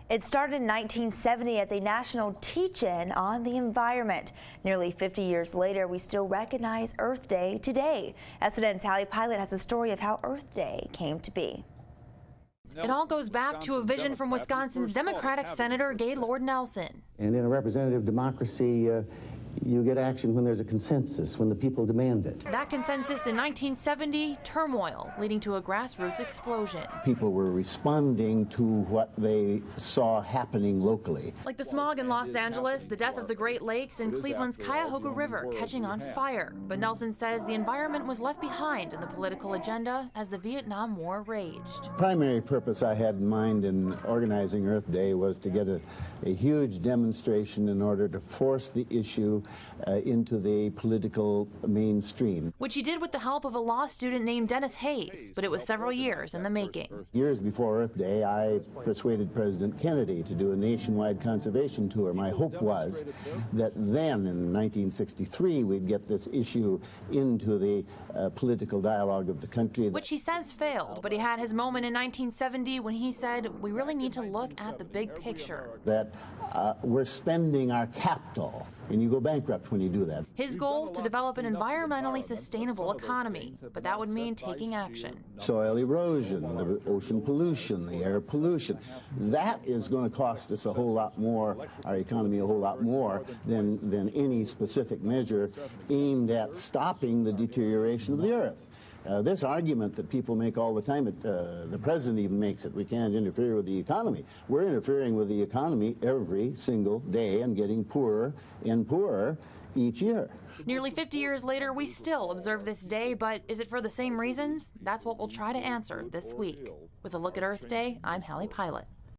It started in 1970 as a national teach-in on the environment. Nearly 50 years later, we still recognize Earth Day today. SNN's Hallie Pilot has a story of how Earth Day came to be. It all goes back to a vision from Wisconsin's Democratic Senator Gaylord Nelson. And in a representative democracy, you get action when there's a consensus, when the people demand it. That consensus in 1970, turmoil, leading to a grassroots explosion. People were responding to what they saw happening locally. Like the smog in Los Angeles, the death of the Great Lakes, and Cleveland's Cuyahoga River catching on fire. But Nelson says the environment was left behind in the political agenda as the Vietnam War raged. The primary purpose I had in mind in organizing Earth Day was to get a huge demonstration in order to force the issue into the political mainstream. Which he did with the help of a law student named Dennis Hayes, but it was several years in the making. Years before Earth Day, I persuaded President Kennedy to do a nationwide conservation tour. My hope was that then, in 1963, we'd get this issue into the political dialogue of the country. Which he says failed, but he had his moment in 1970 when he said, we really need to look at the big picture. That we're spending our capital, and you go bankrupt when you do that. His goal, to develop an environmentally sustainable economy, but that would mean taking action. Soil erosion, the ocean pollution, the air pollution, that is going to cost us a whole lot more, our economy a whole lot more than any specific measure aimed at stopping the deterioration of the earth. This argument that people make all the time, the president even makes it, we can't interfere with the economy. We're interfering with the economy every single day and getting poorer and poorer each year. Nearly 50 years later, we still observe this day, but is it for the same reasons? That's what we'll try to answer this week. With a look at Earth Day, I'm Hallie Pilot.